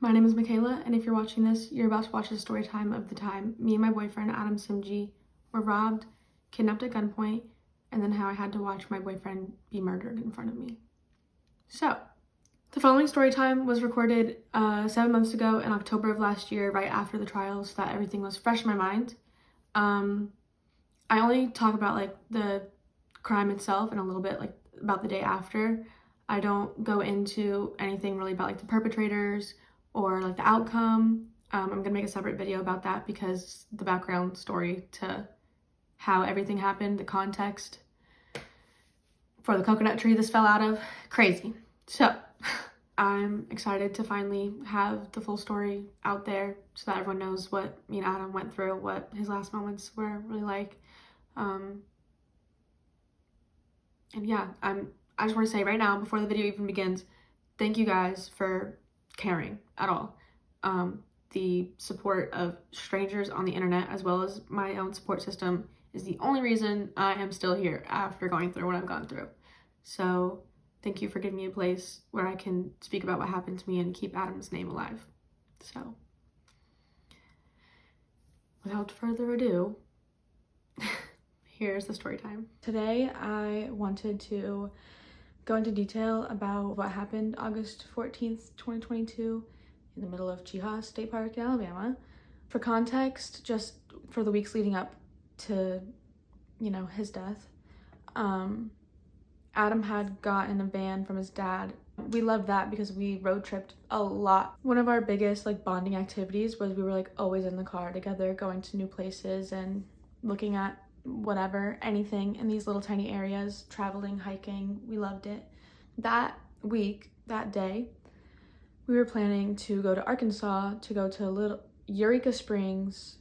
My name is Michaela, and if you're watching this, you're about to watch the story time of the time me and my boyfriend, Adam Simjee, were robbed, kidnapped at gunpoint, and then how I had to watch my boyfriend be murdered in front of me. So, the following story time was recorded 7 months ago in October of last year, right after the trial, so that everything was fresh in my mind. I only talk about like the crime itself and a little bit like about the day after. I don't go into anything really about like the perpetrators or like the outcome. I'm gonna make a separate video about that because the background story to how everything happened, the context for the coconut tree this fell out of, crazy. So I'm excited to finally have the full story out there so that everyone knows what me and Adam went through, what his last moments were really like. And yeah, I just want to say right now, before the video even begins, thank you guys for caring at all. The support of strangers on the internet, as well as my own support system, is the only reason I am still here after going through what I've gone through. So thank you for giving me a place where I can speak about what happened to me and keep Adam's name alive. So without further ado, here's the story time. Today I wanted to go into detail about what happened August 14th, 2022 in the middle of Chehaw State Park in Alabama. For context, just for the weeks leading up to, his death, Adam had gotten a van from his dad. We loved that because we road tripped a lot. One of our biggest bonding activities was we were always in the car together, going to new places and looking at whatever, anything in these little tiny areas, traveling, hiking. We loved it. That week, that day, we were planning to go to Arkansas to go to little Eureka Springs,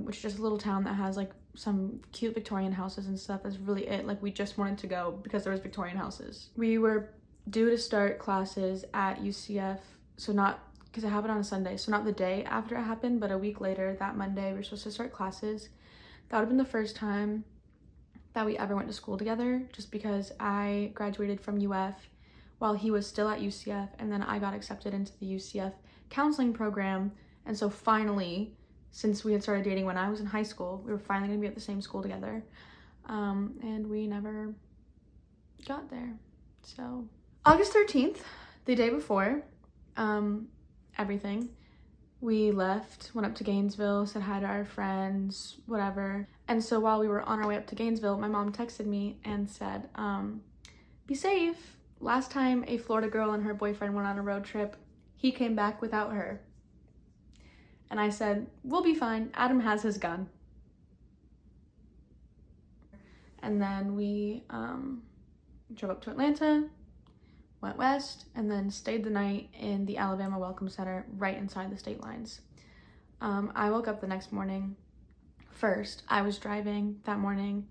which is just a little town that has some cute Victorian houses and stuff. That's really it. We just wanted to go because there was Victorian houses. We were due to start classes at UCF, so not because it happened on a Sunday, so not the day after it happened, but a week later, that Monday, we were supposed to start classes. That would have been the first time that we ever went to school together, just because I graduated from UF while he was still at UCF, and then I got accepted into the UCF counseling program. And so finally, since we had started dating when I was in high school, we were finally gonna be at the same school together. And we never got there. So August 13th, the day before everything, we left, went up to Gainesville, said hi to our friends, whatever. And so while we were on our way up to Gainesville, my mom texted me and said, be safe. Last time a Florida girl and her boyfriend went on a road trip, he came back without her. And I said, we'll be fine. Adam has his gun. And then we drove up to Atlanta, went west, and then stayed the night in the Alabama Welcome Center right inside the state lines. I woke up the next morning. First, I was driving that morning,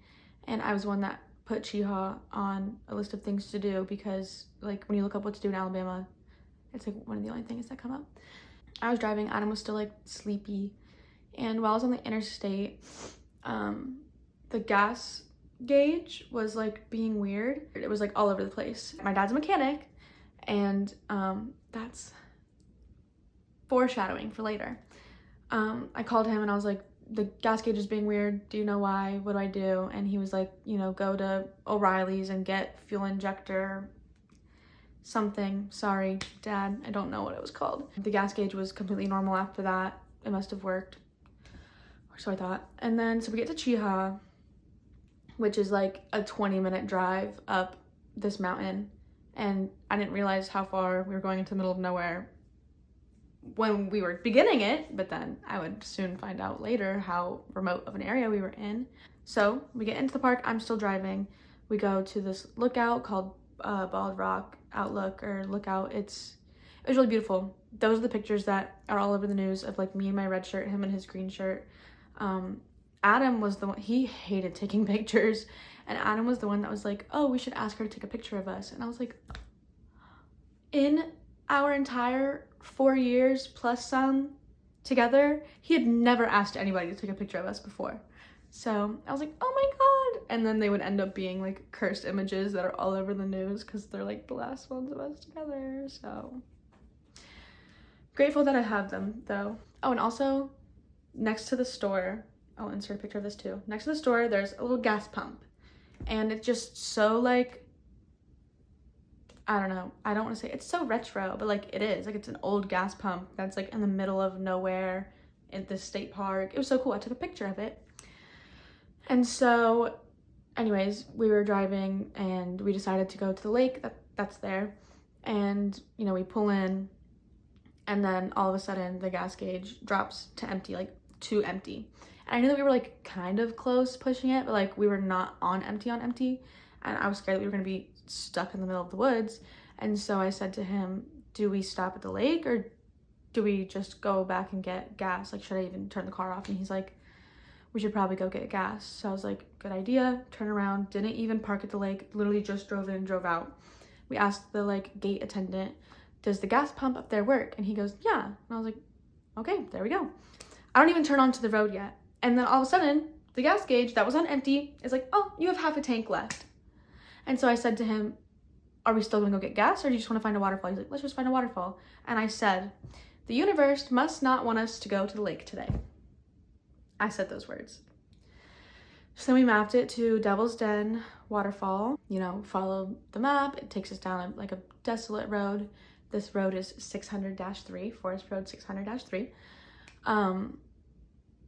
and I was the one that put Chehaw on a list of things to do because when you look up what to do in Alabama, it's one of the only things that come up. I was driving, Adam was still sleepy, and while I was on the interstate, the gas gauge was being weird. It was all over the place. My dad's a mechanic, and that's foreshadowing for later. I called him and I was like, the gas gauge is being weird. Do you know why? What do I do? And he was like, go to O'Reilly's and get fuel injector something. Sorry, Dad, I don't know what it was called. The gas gauge was completely normal after that. It must have worked, or so I thought. And then so we get to Chehaw, which is a 20-minute drive up this mountain, and I didn't realize how far we were going into the middle of nowhere when we were beginning it, but then I would soon find out later how remote of an area we were in. So we get into the park, I'm still driving. We go to this lookout called Bald Rock Outlook or Lookout. It was really beautiful. Those are the pictures that are all over the news of me in my red shirt, him in his green shirt. Adam was the one, he hated taking pictures, and Adam was the one that was like, oh, we should ask her to take a picture of us. And I was like, in our entire 4 years plus some together, he had never asked anybody to take a picture of us before. So I was like, oh my god. And then they would end up being cursed images that are all over the news because they're the last ones of us together. So Grateful that I have them though. Oh, and also next to the store, I'll insert a picture of this too. Next to the store, there's a little gas pump, and it's just so like, I don't know, I don't want to say it's so retro, but like it is, like it's an old gas pump that's like in the middle of nowhere in this state park. It was so cool. I took a picture of it. And so anyways, we were driving and we decided to go to the lake that's there. And, you know, we pull in, and then all of a sudden the gas gauge drops to empty, like to empty. And I knew that we were like kind of close pushing it, but like we were not on empty. And I was scared that we were gonna be stuck in the middle of the woods. And so I said to him, do we stop at the lake or do we just go back and get gas? Like, should I even turn the car off? And he's like, we should probably go get gas. So I was like, good idea. Turn around, didn't even park at the lake, literally just drove in and drove out. We asked the like gate attendant, does the gas pump up there work? And he goes, yeah. And I was like, okay, there we go. I don't even turn onto the road yet. And then all of a sudden, the gas gauge that was on empty is like, oh, you have half a tank left. And so I said to him, are we still gonna go get gas or do you just wanna find a waterfall? He's like, let's just find a waterfall. And I said, the universe must not want us to go to the lake today. I said those words. So then we mapped it to Devil's Den waterfall, you know, follow the map. It takes us down like a desolate road. This road is 600-3, Forest Road 600-3.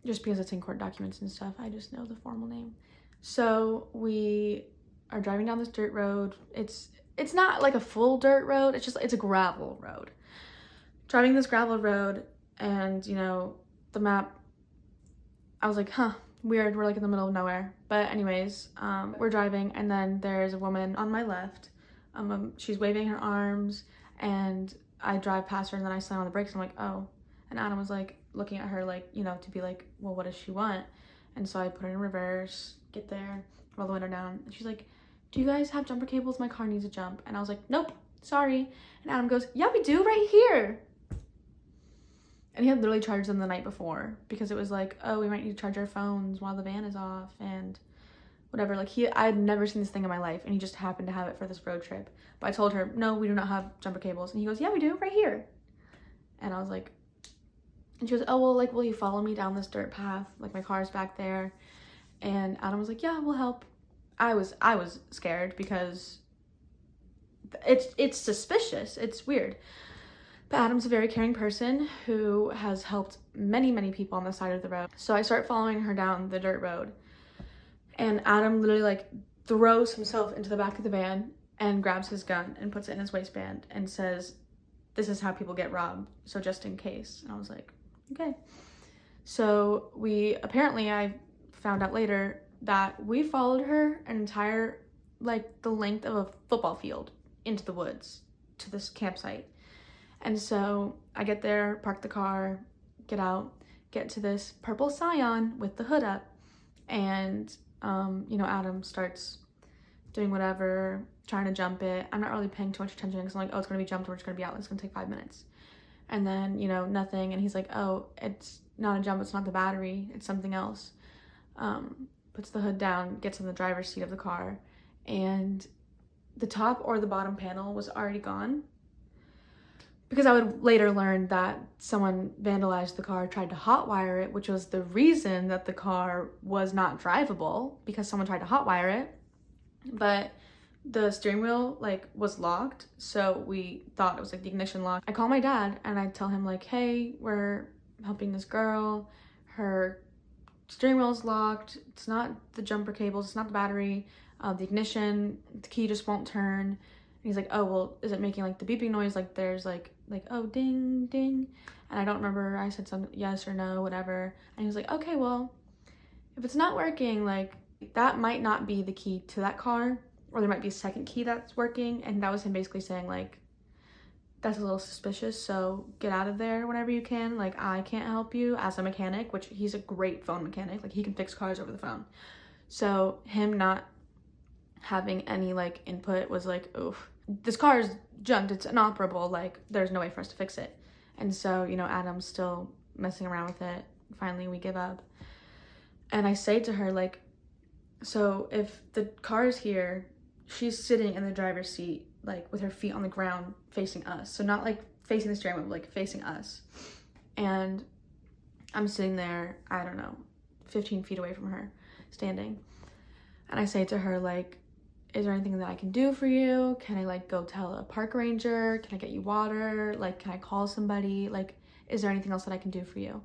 Just because it's in court documents and stuff, I just know the formal name. So we are driving down this dirt road. It's not like a full dirt road, it's a gravel road. Driving this gravel road, and you know, the map, I was like, huh, weird, we're like in the middle of nowhere. But anyways, we're driving, and then there's a woman on my left. She's waving her arms, and I drive past her, and then I slam on the brakes, and I'm like, oh. And Adam was like looking at her like, you know, to be like, well, what does she want? And so I put it in reverse, get there, roll the window down, and she's like, do you guys have jumper cables? My car needs a jump. And I was like, nope, sorry. And Adam goes, yeah, we do, right here. And he had literally charged them the night before because it was like, oh, we might need to charge our phones while the van is off and whatever. Like I had never seen this thing in my life, and he just happened to have it for this road trip. But I told her, no, we do not have jumper cables. And he goes, yeah, we do, right here. And I was like, and she goes, oh, well, like, will you follow me down this dirt path? Like, my car's back there. And Adam was like, yeah, we'll help. I was scared because it's suspicious. It's weird. But Adam's a very caring person who has helped many, many people on the side of the road. So I start following her down the dirt road, and Adam literally like throws himself into the back of the van and grabs his gun and puts it in his waistband and says, this is how people get robbed, so just in case. And I was like, okay. So I found out later that we followed her an entire, like the length of a football field into the woods to this campsite. And so I get there, park the car, get out, get to this purple Scion with the hood up. And, you know, Adam starts doing whatever, trying to jump it. I'm not really paying too much attention because I'm like, oh, it's going to be jumped. We're just going to be out. It's going to take 5 minutes. And then, you know, nothing. And he's like, oh, it's not a jump. It's not the battery. It's something else. Puts the hood down, gets in the driver's seat of the car. And the top or the bottom panel was already gone. Because I would later learn that someone vandalized the car, tried to hotwire it, which was the reason that the car was not drivable, because someone tried to hotwire it. But the steering wheel like was locked, so we thought it was like the ignition lock. I call my dad and I tell him like, hey, we're helping this girl. Her steering wheel's locked. It's not the jumper cables. It's not the battery. The ignition, the key just won't turn. And he's like, oh, well, is it making like the beeping noise? Like there's like, oh, ding, ding. And I don't remember, I said some yes or no, whatever. And he was like, okay, well, if it's not working, like that might not be the key to that car, or there might be a second key that's working. And that was him basically saying like, that's a little suspicious, so get out of there whenever you can. Like, I can't help you as a mechanic, which he's a great phone mechanic. Like, he can fix cars over the phone. So him not having any like input was like, oof, this car is junked, it's inoperable, like there's no way for us to fix it. And so, you know, Adam's still messing around with it. Finally we give up, and I say to her like, so if the car is here, she's sitting in the driver's seat like with her feet on the ground facing us, so not like facing the steering wheel, like facing us. And I'm sitting there, I don't know, 15 feet away from her, standing. And I say to her, like, is there anything that I can do for you? Can I, like, go tell a park ranger? Can I get you water? Like, can I call somebody? Like, is there anything else that I can do for you?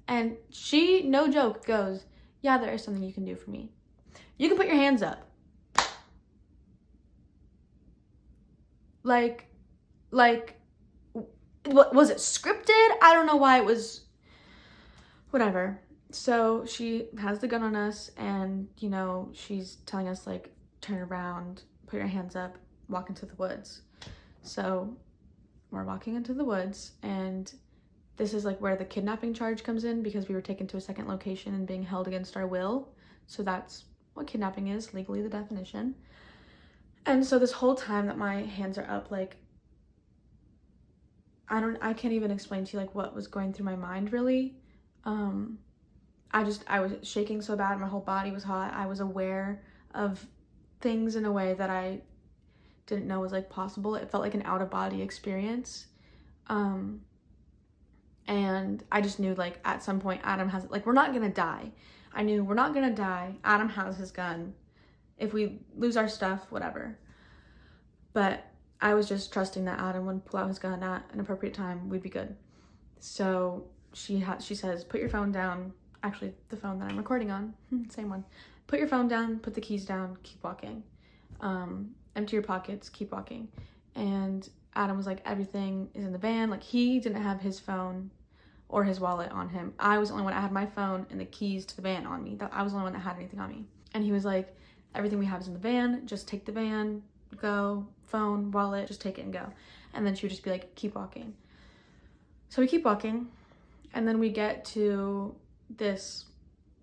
And she, no joke, goes, yeah, there is something you can do for me. You can put your hands up. Like, what was it, scripted? I don't know why it was, whatever. So she has the gun on us, and, you know, she's telling us, like, turn around, put your hands up, walk into the woods. So we're walking into the woods, and this is, like, where the kidnapping charge comes in, because we were taken to a second location and being held against our will. So that's what kidnapping is, legally the definition. And so this whole time that my hands are up, like, I can't even explain to you, like, what was going through my mind, really. I was shaking so bad, my whole body was hot. I was aware of things in a way that I didn't know was, like, possible. It felt like an out-of-body experience. And I just knew, like, at some point Adam has, like, we're not gonna die. I knew we're not gonna die. Adam has his gun. If we lose our stuff, whatever. But I was just trusting that Adam would pull out his gun at an appropriate time, we'd be good. So she says, put your phone down. Actually, the phone that I'm recording on, same one. Put your phone down, put the keys down, keep walking. Empty your pockets, keep walking. And Adam was like, everything is in the van. Like, he didn't have his phone or his wallet on him. I was the only one. I had my phone and the keys to the van on me. I was the only one that had anything on me. And he was like, everything we have is in the van. Just take the van, go, phone, wallet, just take it and go. And then she would just be like, keep walking. So we keep walking, and then we get to this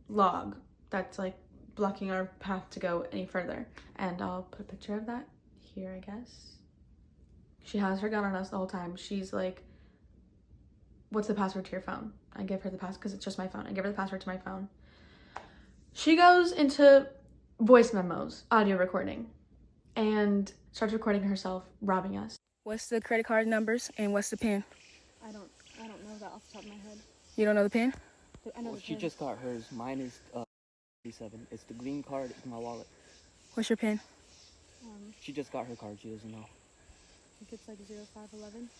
log that's, like, blocking our path to go any further. And I'll put a picture of that here, I guess. She has her gun on us the whole time. She's like, what's the password to your phone? I give her the password, because it's just my phone. I give her the password to my phone. She goes into voice memos, audio recording, and starts recording herself robbing us. What's the credit card numbers and what's the PIN? I don't know that off the top of my head. You don't know the PIN? I know Well, she just got hers. Mine is 37. It's the green card in my wallet. What's your PIN? She just got her card. She doesn't know. I think it's like 0511.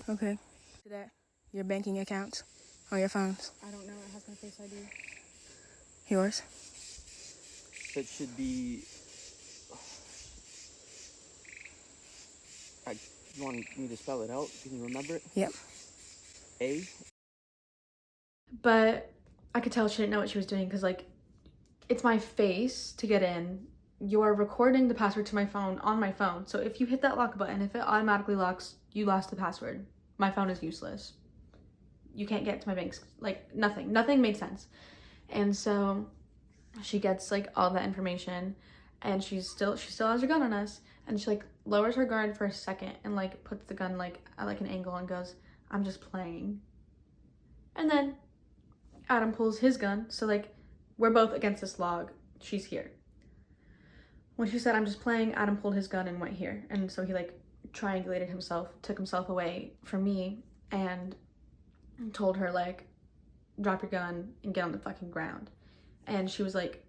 Okay. To that, your banking accounts on your phones. I don't know. It has my Face ID. Yours? It should be. You want me to spell it out? Can you remember it? Yep. A. But I could tell she didn't know what she was doing, because, like, it's my face to get in. You're recording the password to my phone on my phone. So if you hit that lock button, if it automatically locks, you lost the password. My phone is useless. You can't get to my banks. Like, nothing made sense. And so she gets, like, all that information, and she still has her gun on us, and she, like, lowers her guard for a second and, like, puts the gun, like, at, like, an angle and goes, I'm just playing. And then Adam pulls his gun, so, like, we're both against this log. She's here. When she said, I'm just playing, Adam pulled his gun and went here. And so he, like, triangulated himself, took himself away from me, and told her, like, drop your gun and get on the fucking ground. And she was like,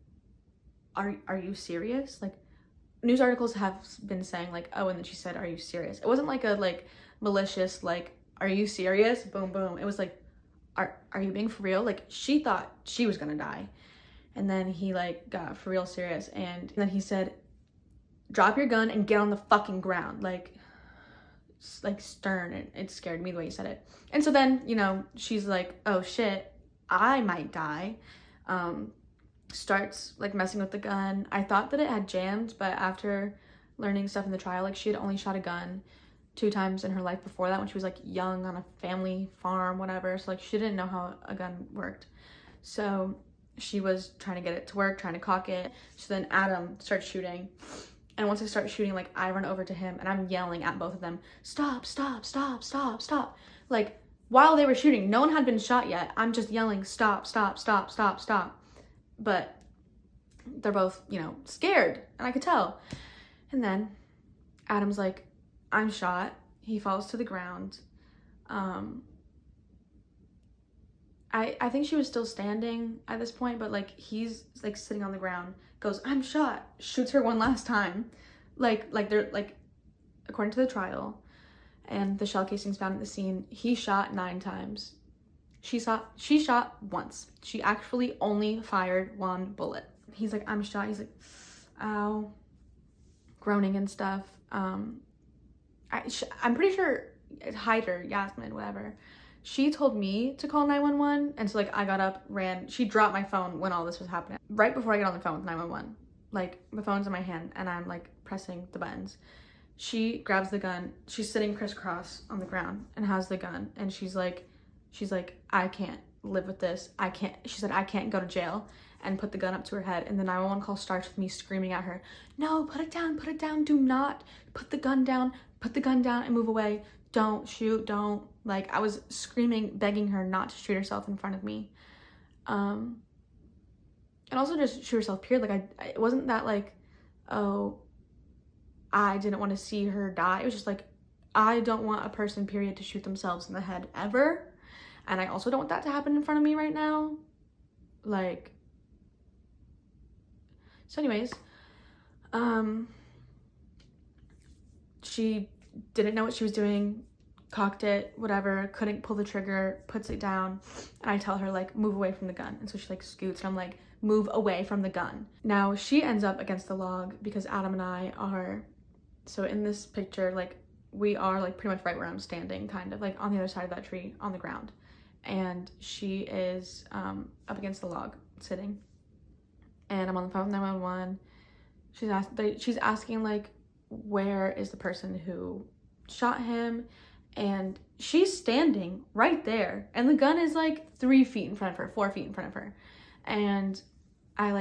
are you serious? Like, news articles have been saying, like, oh, and then she said, are you serious? It wasn't like a, like, malicious, like, are you serious? Boom, boom. It was like, are you being for real? Like, she thought she was gonna die. And then he, like, got for real serious, and then he said, drop your gun and get on the fucking ground. Like stern, and it scared me the way he said it. And so then, you know, she's like, oh shit, I might die. Starts, like, messing with the gun. I thought that it had jammed, but after learning stuff in the trial, like, she had only shot a gun 2 times in her life before that, when she was, like, young on a family farm, whatever. So, like, she didn't know how a gun worked. So she was trying to get it to work, trying to cock it. So then Adam starts shooting. And once I start shooting, like, I run over to him and I'm yelling at both of them, stop, stop, stop, stop, stop. Like, while they were shooting, no one had been shot yet. I'm just yelling, stop, stop, stop, stop, stop. But they're both, you know, scared, and I could tell. And then Adam's like, I'm shot. He falls to the ground. I think she was still standing at this point, but like he's like sitting on the ground, goes, "I'm shot," shoots her one last time. Like they're like, according to the trial and the shell casings found at the scene, he shot 9 times. She shot once. She actually only fired 1 bullet. He's like, "I'm shot." He's like, "Ow," groaning and stuff. I'm pretty sure Hyder, Yasmine, whatever, she told me to call 911, and so like I got up, ran. She dropped my phone when all this was happening. Right before I get on the phone with 911, like the phone's in my hand and I'm like pressing the buttons. She grabs the gun. She's sitting crisscross on the ground and has the gun, and she's like, "I can't live with this. I can't." She said, "I can't go to jail," and put the gun up to her head. And the 911 call starts with me screaming at her, "No, put it down, do not put the gun down and move away. Don't shoot, don't." Like, I was screaming, begging her not to shoot herself in front of me. And also just shoot herself, period. Like, it wasn't that like, oh, I didn't want to see her die. It was just like, I don't want a person, period, to shoot themselves in the head ever. And I also don't want that to happen in front of me right now. Like, so anyways, she didn't know what she was doing, cocked it, whatever, couldn't pull the trigger, puts it down, and I tell her, like, move away from the gun. And so she like scoots, and I'm like, move away from the gun. Now she ends up against the log because Adam and I are, so in this picture, like, we are like pretty much right where I'm standing, kind of like on the other side of that tree on the ground, and she is up against the log sitting, and I'm on the phone with 911. She's asking like, where is the person who shot him? And she's standing right there, and the gun is like 3 feet in front of her, 4 feet in front of her. And I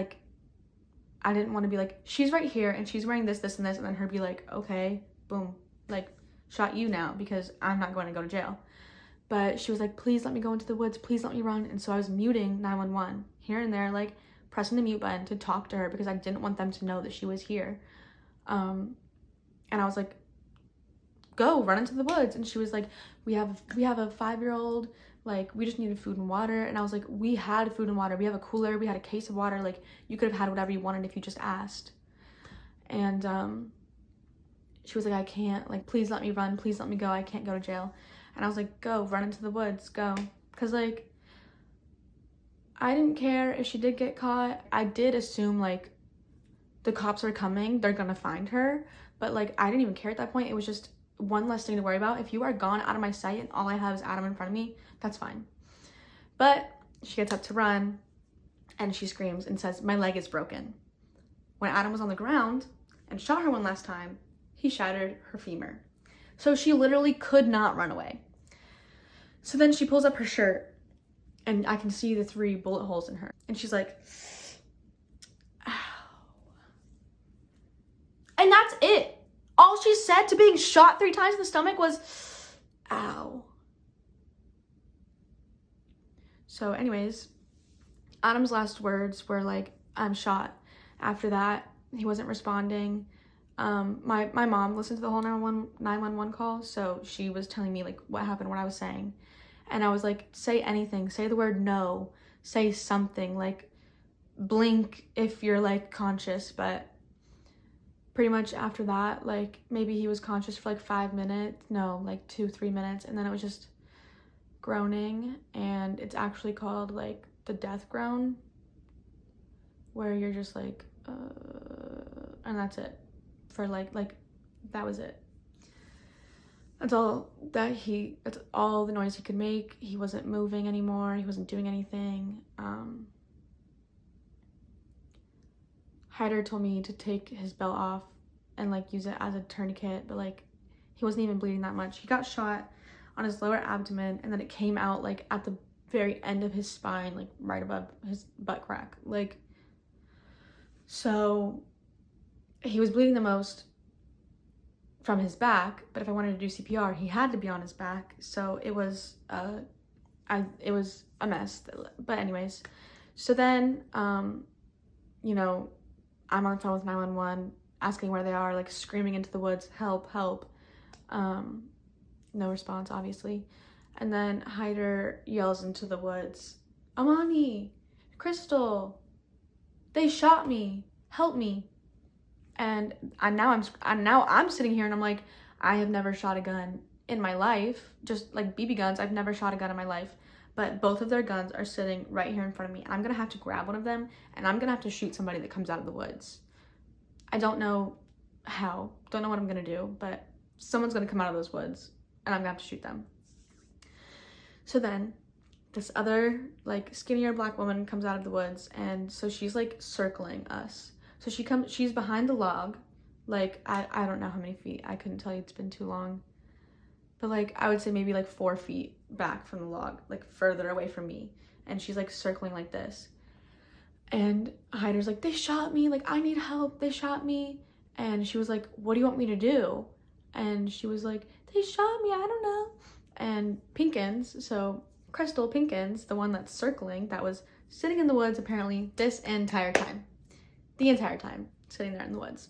didn't want to be like, she's right here and she's wearing this, this, and this, and then her be like, okay, boom, like, shot you now because I'm not going to go to jail. But she was like, please let me go into the woods, please let me run. And so I was muting 911 here and there, like pressing the mute button to talk to her because I didn't want them to know that she was here. And I was like, go run into the woods. And she was like, we have a 5-year-old, like, we just needed food and water. And I was like, we had food and water, we have a cooler, we had a case of water, like, you could have had whatever you wanted if you just asked. And she was like, I can't, like, please let me run, please let me go, I can't go to jail. And I was like, go run into the woods, go. Because like, I didn't care if she did get caught. I did assume like the cops are coming, they're gonna find her, but like, I didn't even care at that point. It was just one less thing to worry about. If you are gone out of my sight and all I have is Adam in front of me, that's fine. But she gets up to run and she screams and says, my leg is broken. When Adam was on the ground and shot her one last time, he shattered her femur. So she literally could not run away. So then she pulls up her shirt and I can see the 3 bullet holes in her. And she's like, ow. And that's it. All she said to being shot 3 times in the stomach was, ow. So anyways, Adam's last words were like, I'm shot. After that, he wasn't responding. My mom listened to the whole 911 call, so she was telling me like what happened, what I was saying. And I was like, say anything, say the word no, say something, like blink if you're like conscious. But pretty much after that, like maybe he was conscious for like 5 minutes, no, like 2-3 minutes, and then it was just groaning. And it's actually called like the death groan, where you're just like and that's it for like that was it. That's all the noise he could make. He wasn't moving anymore, he wasn't doing anything. Hyder told me to take his belt off and like use it as a tourniquet, but like he wasn't even bleeding that much. He got shot on his lower abdomen, and then it came out like at the very end of his spine, like right above his butt crack. Like, so he was bleeding the most from his back, but if I wanted to do CPR, he had to be on his back. So it was it was a mess. But anyways, so then you know, I'm on the phone with 911 asking where they are, like screaming into the woods, help, help. No response, obviously. And then Hyder yells into the woods, Amani, Krystal, they shot me, help me. And now I'm sitting here and I'm like, I have never shot a gun in my life, just like BB guns. I've never shot a gun in my life, but both of their guns are sitting right here in front of me. I'm gonna have to grab one of them and I'm gonna have to shoot somebody that comes out of the woods. I don't know how, don't know what I'm gonna do, but someone's gonna come out of those woods and I'm gonna have to shoot them. So then this other like skinnier black woman comes out of the woods, and so she's like circling us. So she's behind the log, like I don't know how many feet, I couldn't tell you, it's been too long, but like I would say maybe like 4 feet back from the log, like further away from me, and she's like circling like this. And Hyder's like, they shot me, like I need help, they shot me. And she was like, what do you want me to do? And she was like, they shot me, I don't know. And Pinkins, so Krystal Pinkins, the one that's circling, that was sitting in the woods apparently this entire time, the entire time sitting there in the woods,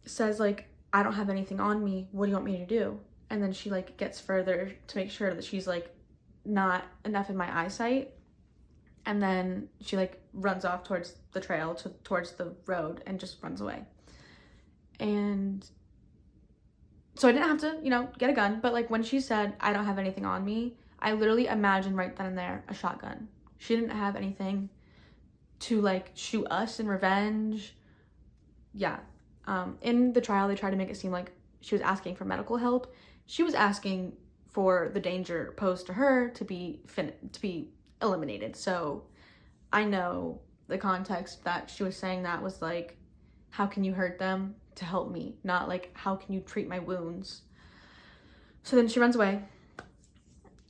says like, I don't have anything on me, what do you want me to do? And then she like gets further to make sure that she's like not enough in my eyesight, and then she like runs off towards the trail, towards the road, and just runs away. And so I didn't have to, you know, get a gun, but like when she said, I don't have anything on me, I literally imagined right then and there a shotgun. She didn't have anything to like shoot us in revenge. Yeah. In the trial, they tried to make it seem like she was asking for medical help. She was asking for the danger posed to her to be eliminated. So I know the context that she was saying that was like, how can you hurt them to help me? Not like, how can you treat my wounds? So then she runs away.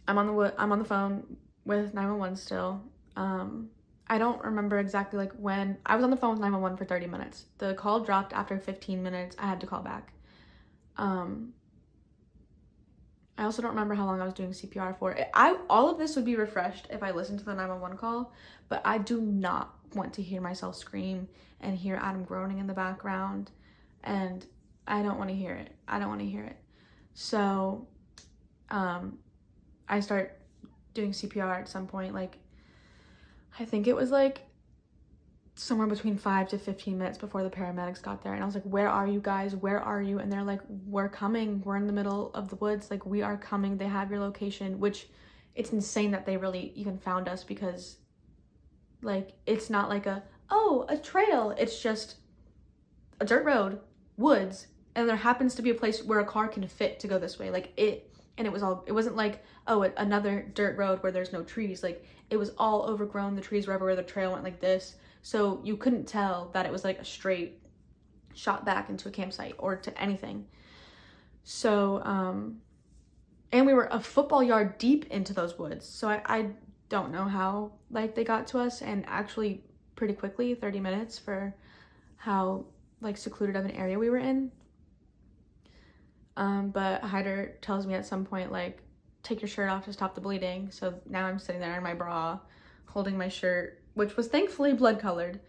I'm on the phone with 911 still. I don't remember exactly like when. I was on the phone with 911 for 30 minutes. The call dropped after 15 minutes. I had to call back. I also don't remember how long I was doing CPR for. All of this would be refreshed if I listened to the 911 call, but I do not want to hear myself scream and hear Adam groaning in the background, and I don't want to hear it. I don't want to hear it. So I start doing CPR at some point, like I think it was like somewhere between 5 to 15 minutes before the paramedics got there. And I was like, where are you guys? Where are you? And they're like, we're coming. We're in the middle of the woods. Like, we are coming. They have your location, which it's insane that they really even found us, because like, it's not like a trail. It's just a dirt road, woods. And there happens to be a place where a car can fit to go this way. Like it wasn't like, another dirt road where there's no trees. Like, it was all overgrown. The trees were everywhere. The trail went like this. So you couldn't tell that it was like a straight shot back into a campsite or to anything. So, and we were a football yard deep into those woods. So I don't know how like they got to us, and actually pretty quickly, 30 minutes for how like secluded of an area we were in. But Hyder tells me at some point, like, take your shirt off to stop the bleeding. So now I'm sitting there in my bra, holding my shirt, which was thankfully blood colored,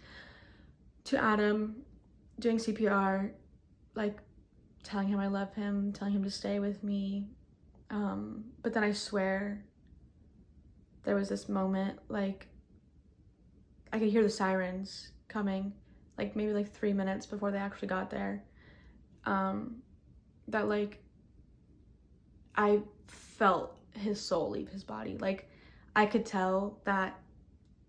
to Adam, doing CPR, like telling him I love him, telling him to stay with me. But then I swear there was this moment, like I could hear the sirens coming, like maybe like 3 minutes before they actually got there. That like I felt his soul leave his body. Like I could tell that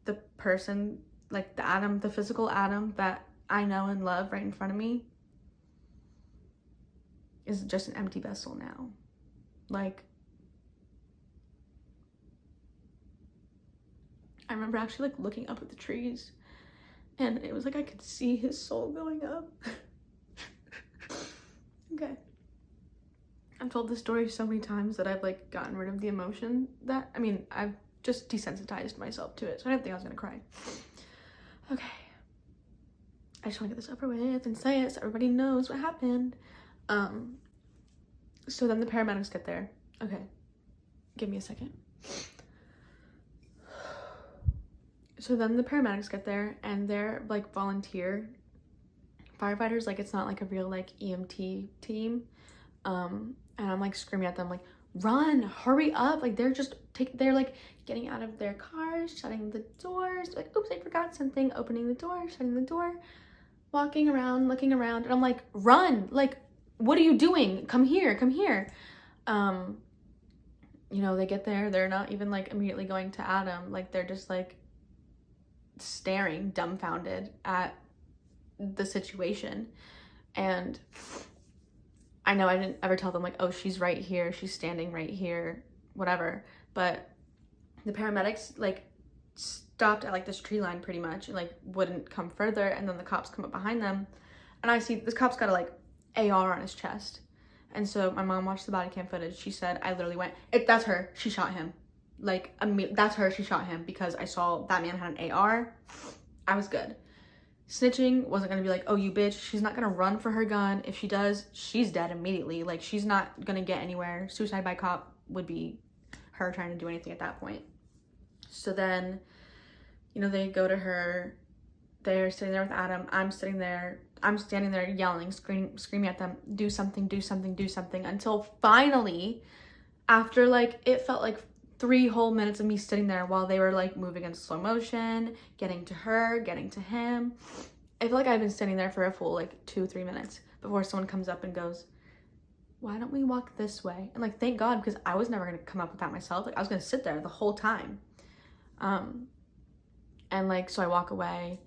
the person, like the Adam, the physical Adam that I know and love right in front of me, is just an empty vessel now. Like, I remember actually like looking up at the trees, and it was like I could see his soul going up. Okay. I've told this story so many times that I've like gotten rid of the emotion that, I mean, I've just desensitized myself to it, so I didn't think I was gonna cry. Okay. I just wanna get this over with and say it so everybody knows what happened. So then the paramedics get there. Okay. Give me a second. So then the paramedics get there, and they're like volunteer firefighters. Like, it's not like a real like EMT team. And I'm like screaming at them like, run, hurry up. Like they're like getting out of their cars, shutting the doors, like, oops, I forgot something, opening the door, shutting the door, walking around, looking around. And I'm like, run, like, what are you doing? Come here, come here. You know, they get there, they're not even like immediately going to Adam. Like they're just like staring dumbfounded at the situation. And I know I didn't ever tell them like, oh, she's right here, she's standing right here, whatever. But the paramedics like stopped at like this tree line pretty much and like wouldn't come further. And then the cops come up behind them and I see this cop's got a like AR on his chest. And so my mom watched the body cam footage. She said, I literally went, that's her, she shot him. Like, that's her, she shot him, because I saw that man had an AR. I was good. Snitching wasn't gonna be like, oh, you bitch. She's not gonna run for her gun. If she does, she's dead immediately. Like, she's not gonna get anywhere. Suicide by cop would be her trying to do anything at that point. So then, you know, they go to her. They're sitting there with Adam. I'm standing there yelling, screaming at them, do something, do something, do something, until finally, after like, it felt like 3 whole minutes of me sitting there while they were like moving in slow motion, getting to her, getting to him. I feel like I've been standing there for a full like 2-3 minutes before someone comes up and goes, why don't we walk this way? And like, thank God, because I was never gonna come up with that myself. Like, I was gonna sit there the whole time. And like, so I walk away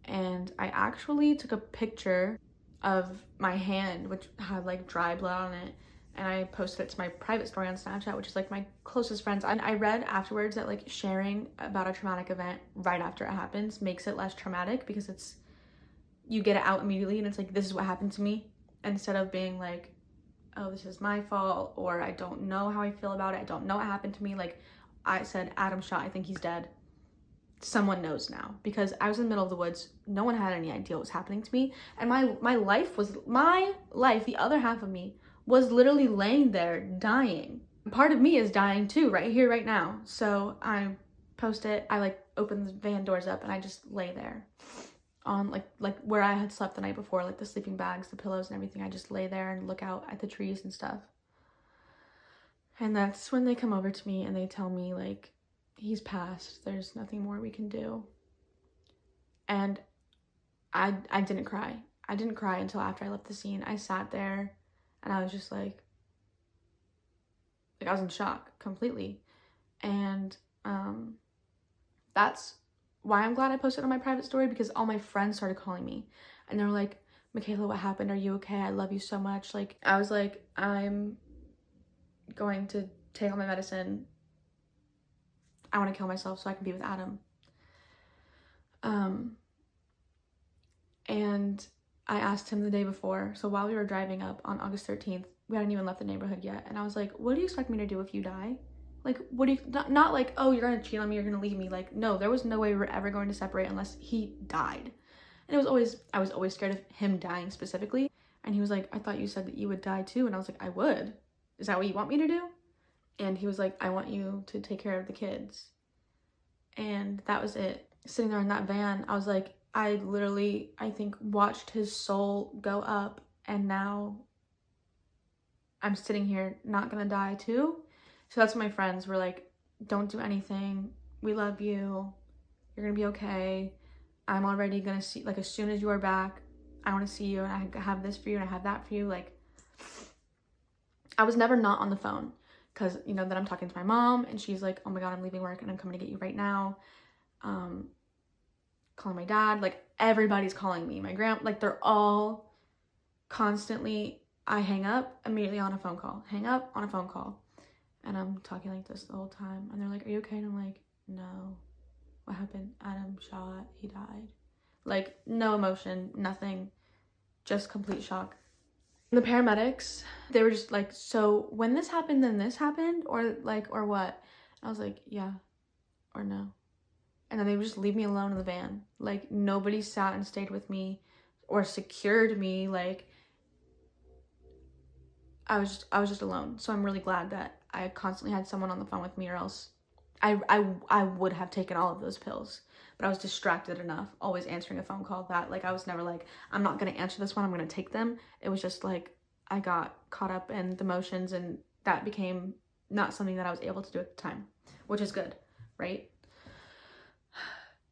and I actually took a picture of my hand, which had like dry blood on it, and I posted it to my private story on Snapchat, which is like my closest friends. And I read afterwards that like sharing about a traumatic event right after it happens makes it less traumatic, because it's, you get it out immediately and it's like, this is what happened to me, instead of being like, oh, this is my fault, or I don't know how I feel about it, I don't know what happened to me. Like, I said, Adam shot, I think he's dead. Someone knows now, because I was in the middle of the woods. No one had any idea what was happening to me. And my life, the other half of me, was literally laying there dying. Part of me is dying too, right here, right now. So I post it, I like open the van doors up and I just lay there on like where I had slept the night before, like the sleeping bags, the pillows and everything. I just lay there and look out at the trees and stuff. And that's when they come over to me and they tell me like, he's passed, there's nothing more we can do. And I didn't cry. I didn't cry until after I left the scene. I sat there and I was just like I was in shock completely. And that's why I'm glad I posted on my private story, because all my friends started calling me and they were like, Michaela, what happened? Are you okay? I love you so much. Like, I was like, I'm going to take all my medicine. I want to kill myself so I can be with Adam. And I asked him the day before, so while we were driving up on August 13th, we hadn't even left the neighborhood yet, and I was like, what do you expect me to do if you die? Like, what do you, not like, oh, you're gonna cheat on me, you're gonna leave me. Like, no, there was no way we were ever going to separate unless he died. And I was always scared of him dying specifically. And he was like, I thought you said that you would die too. And I was like, I would. Is that what you want me to do? And he was like, I want you to take care of the kids. And that was it. Sitting there in that van, I was like, I literally, I think, watched his soul go up, and now I'm sitting here not gonna die too. So that's what my friends were like, don't do anything. We love you. You're gonna be okay. I'm already gonna see, like, as soon as you are back, I wanna see you, and I have this for you, and I have that for you. Like, I was never not on the phone, because, you know, then I'm talking to my mom, and she's like, oh my God, I'm leaving work, and I'm coming to get you right now. Calling my dad, like, everybody's calling me. My like, they're all constantly, I hang up, immediately on a phone call. Hang up, on a phone call. And I'm talking like this the whole time. And they're like, are you okay? And I'm like, no. What happened? Adam shot, he died. Like, no emotion, nothing. Just complete shock. The paramedics, they were just like, so when this happened, then this happened? Or like, or what? I was like, yeah, or no. And then they would just leave me alone in the van. Like, nobody sat and stayed with me or secured me. Like, I was just alone. So I'm really glad that I constantly had someone on the phone with me, or else I would have taken all of those pills. But I was distracted enough, always answering a phone call, that like, I was never like, I'm not gonna answer this one, I'm gonna take them. It was just like, I got caught up in the motions, and that became not something that I was able to do at the time, which is good, right?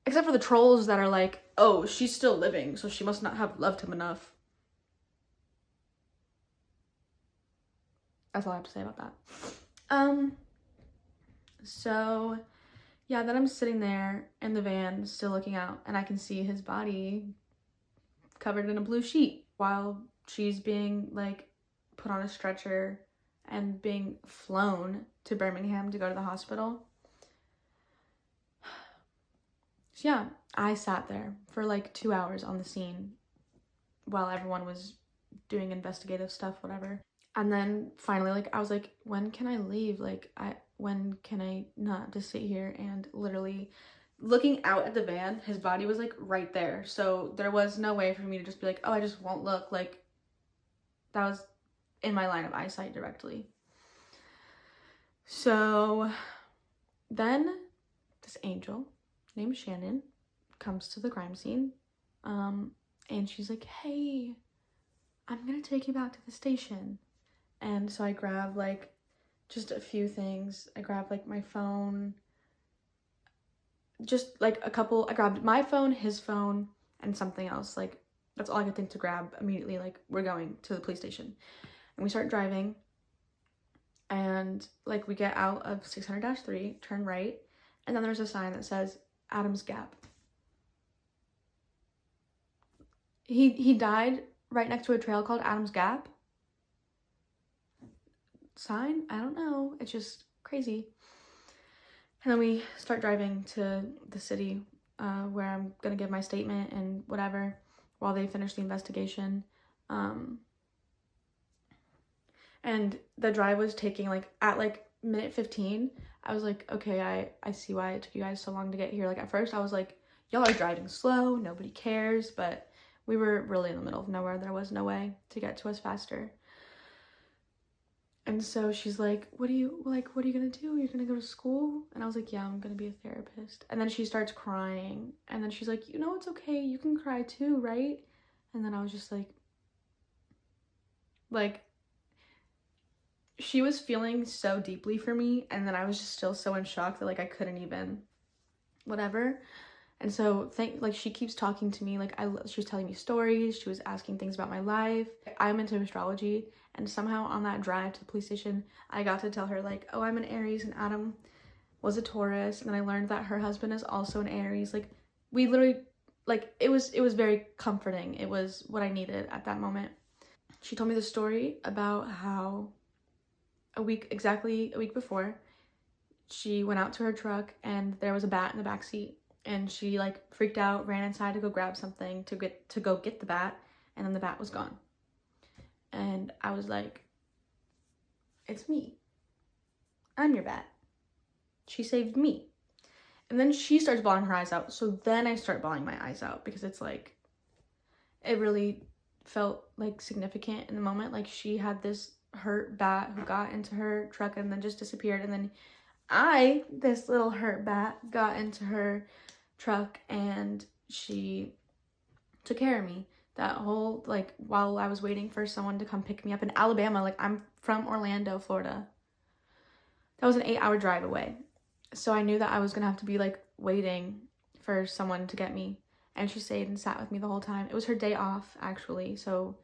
Except for the trolls that are like, oh, she's still living, so she must not have loved him enough. That's all I have to say about that. So yeah, then I'm sitting there in the van still looking out, and I can see his body covered in a blue sheet while she's being like put on a stretcher and being flown to Birmingham to go to the hospital. So yeah, I sat there for like 2 hours on the scene while everyone was doing investigative stuff, whatever. And then finally, like, I was like, when can I leave? Like, when can I not just sit here? And literally looking out at the van, his body was like right there. So there was no way for me to just be like, oh, I just won't look. Like, that was in my line of eyesight directly. So then this angel named Shannon comes to the crime scene. And she's like, hey, I'm gonna take you back to the station. And so I grab like just a few things. I grabbed like my phone, just like a couple. I grabbed my phone, his phone, and something else. Like, that's all I could think to grab immediately. Like, we're going to the police station. And we start driving, and like we get out of 600-3, turn right, and then there's a sign that says Adams Gap. He died right next to a trail called Adams Gap. Sign? I don't know. It's just crazy. And then we start driving to the city where I'm gonna give my statement and whatever while they finish the investigation. And the drive was taking like at like minute 15. I was like, okay, I see why it took you guys so long to get here. Like, at first I was like, y'all are driving slow, nobody cares, but we were really in the middle of nowhere. There was no way to get to us faster. And so she's like, what are you gonna do? You're gonna go to school? And I was like, yeah, I'm gonna be a therapist. And then she starts crying. And then she's like, you know, it's okay. You can cry too, right? And then I was just like, she was feeling so deeply for me. And then I was just still so in shock that like I couldn't even, whatever. And so she keeps talking to me. Like, she was telling me stories. She was asking things about my life. I'm into astrology. And somehow on that drive to the police station, I got to tell her like, oh, I'm an Aries and Adam was a Taurus. And then I learned that her husband is also an Aries. Like, we literally, like, it was very comforting. It was what I needed at that moment. She told me the story about how exactly a week before, she went out to her truck and there was a bat in the back seat. And she like freaked out, ran inside to go grab something to go get the bat, and then the bat was gone. And I was like, it's me. I'm your bat. She saved me. And then she starts bawling her eyes out. So then I start bawling my eyes out because it's like, it really felt like significant in the moment. Like, she had this hurt bat who got into her truck and then just disappeared. And then this little hurt bat, got into her truck and she took care of me that whole, like, while I was waiting for someone to come pick me up in Alabama. Like, I'm from Orlando, Florida. That was an 8-hour drive away. So I knew that I was gonna have to be like waiting for someone to get me. And she stayed and sat with me the whole time. It was her day off, actually. So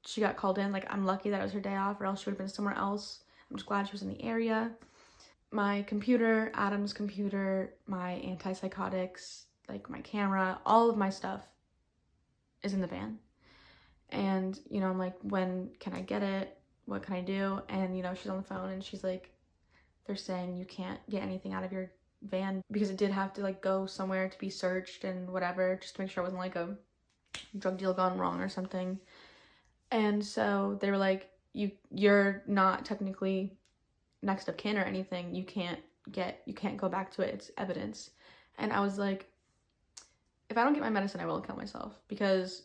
she got called in. Like, I'm lucky that it was her day off, or else she would have been somewhere else. I'm just glad she was in the area. My computer, Adam's computer, my antipsychotics, like my camera, all of my stuff is in the van. And, you know, I'm like, when can I get it? What can I do? And, you know, she's on the phone and she's like, they're saying you can't get anything out of your van because it did have to like go somewhere to be searched and whatever, just to make sure it wasn't like a drug deal gone wrong or something. And so they were like, you're not technically next of kin or anything. You can't go back to it. It's evidence. And I was like, if I don't get my medicine, I will kill myself. Because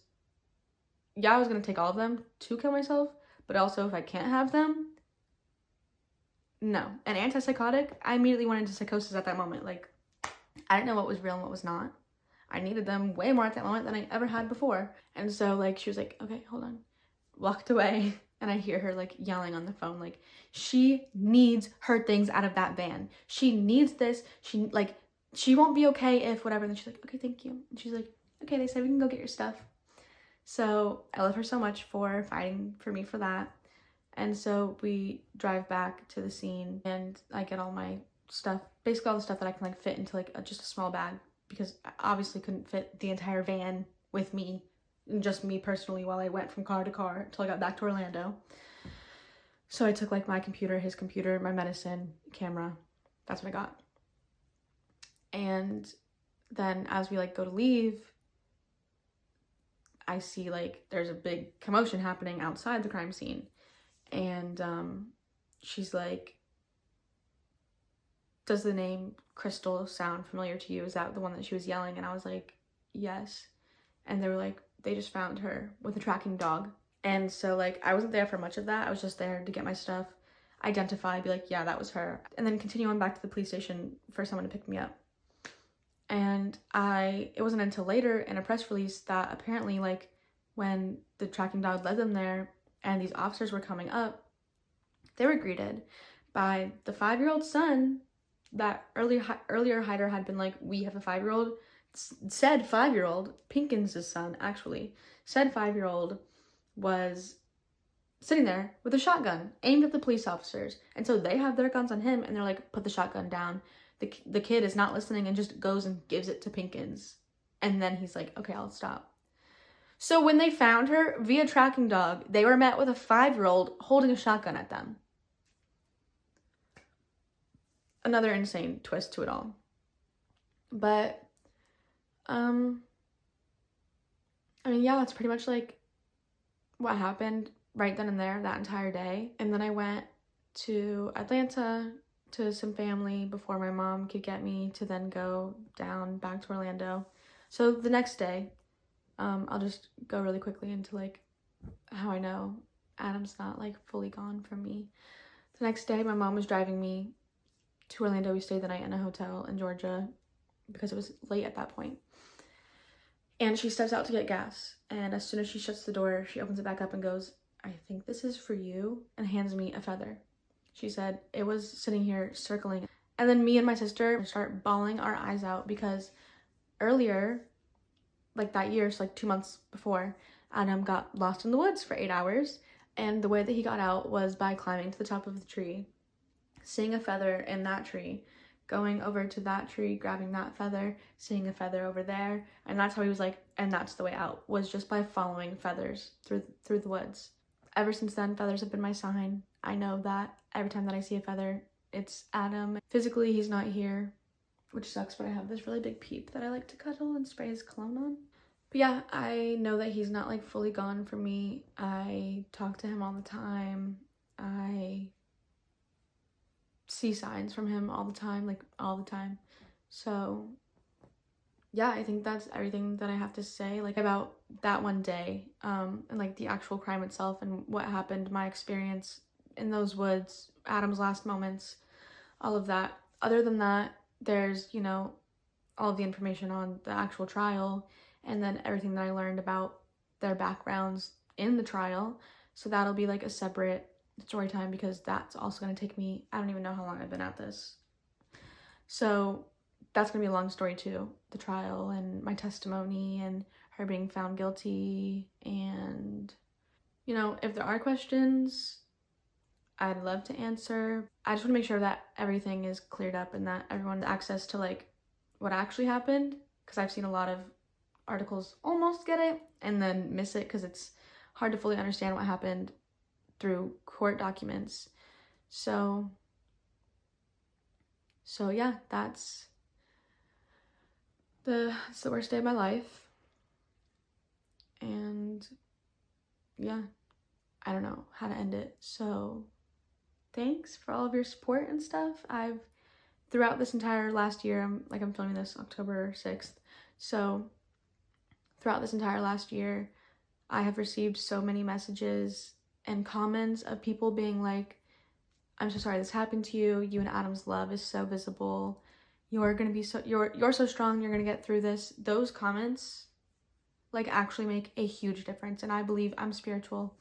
yeah, I was gonna take all of them to kill myself, but also if I can't have them, no. An antipsychotic, I immediately went into psychosis at that moment. Like, I didn't know what was real and what was not. I needed them way more at that moment than I ever had before. And so like she was like, okay, hold on. walked away, and I hear her like yelling on the phone, like, she needs her things out of that van. She needs this. She won't be okay if whatever. And then she's like, okay, thank you. And she's like, okay, they said we can go get your stuff. So I love her so much for fighting for me for that. And so we drive back to the scene, and I get all my stuff, basically all the stuff that I can like fit into like just a small bag, because I obviously couldn't fit the entire van with me, and just me personally, while I went from car to car until I got back to Orlando. So I took like my computer, his computer, my medicine, camera. That's what I got. And then as we like go to leave, I see like there's a big commotion happening outside the crime scene. And she's like, does the name Krystal sound familiar to you? Is that the one that she was yelling? And I was like, yes. And they were like, they just found her with a tracking dog. And so like I wasn't there for much of that. I was just there to get my stuff, identify, be like, yeah, that was her. And then continue on back to the police station for someone to pick me up. And it wasn't until later in a press release that apparently like when the tracking dog led them there and these officers were coming up, they were greeted by the 5-year-old son that earlier Hyder had been like, we have a 5-year-old. Said 5-year-old, Pinkins' son actually, said 5-year-old was sitting there with a shotgun aimed at the police officers. And so they have their guns on him, and they're like, put the shotgun down. The kid is not listening and just goes and gives it to Pinkins. And then he's like, okay, I'll stop. So when they found her via tracking dog, they were met with a 5-year-old holding a shotgun at them. Another insane twist to it all. But, I mean, yeah, that's pretty much like what happened right then and there that entire day. And then I went to Atlanta to some family before my mom could get me to then go down back to Orlando. So the next day, I'll just go really quickly into like how I know Adam's not like fully gone from me. The next day, my mom was driving me to Orlando. We stayed the night in a hotel in Georgia because it was late at that point. And she steps out to get gas. And as soon as she shuts the door, she opens it back up and goes, I think this is for you, and hands me a feather. She said it was sitting here circling. And then me and my sister start bawling our eyes out because earlier, like that year, so like 2 months before, Adam got lost in the woods for 8 hours. And the way that he got out was by climbing to the top of the tree, seeing a feather in that tree, going over to that tree, grabbing that feather, seeing a feather over there. And that's how he was like, and that's the way out, was just by following feathers through the woods. Ever since then, feathers have been my sign. I know that every time that I see a feather, it's Adam. Physically, he's not here, which sucks, but I have this really big peep that I like to cuddle and spray his cologne on. But yeah, I know that he's not like fully gone from me. I talk to him all the time. I see signs from him all the time, like all the time. So yeah, I think that's everything that I have to say like about that one day, and like the actual crime itself and what happened, my experience in those woods, Adam's last moments, all of that. Other than that, there's, you know, all of the information on the actual trial, and then everything that I learned about their backgrounds in the trial. So that'll be like a separate story time, because that's also going to take me, I don't even know how long I've been at this. So that's going to be a long story too, the trial and my testimony and her being found guilty. And, you know, if there are questions, I'd love to answer. I just want to make sure that everything is cleared up and that everyone has access to like what actually happened, because I've seen a lot of articles almost get it and then miss it because it's hard to fully understand what happened through court documents. So yeah, it's the worst day of my life. And yeah, I don't know how to end it. So thanks for all of your support and stuff. Throughout this entire last year, I'm filming this October 6th. So throughout this entire last year, I have received so many messages and comments of people being like, I'm so sorry this happened to you. You and Adam's love is so visible. You're so strong. You're going to get through this. Those comments like actually make a huge difference. And I believe I'm spiritual.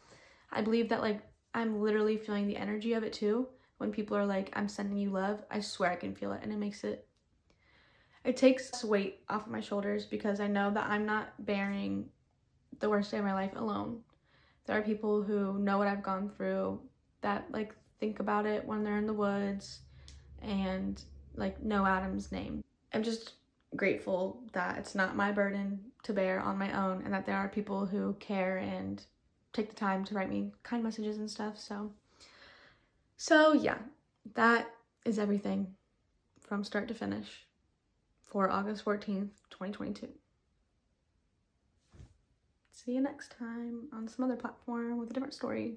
I believe that like I'm literally feeling the energy of it too. When people are like, I'm sending you love, I swear I can feel it, and it takes weight off of my shoulders because I know that I'm not bearing the worst day of my life alone. There are people who know what I've gone through that like think about it when they're in the woods and like know Adam's name. I'm just grateful that it's not my burden to bear on my own, and that there are people who care and take the time to write me kind messages and stuff. So yeah, that is everything from start to finish for August 14th, 2022. See you next time on some other platform with a different story.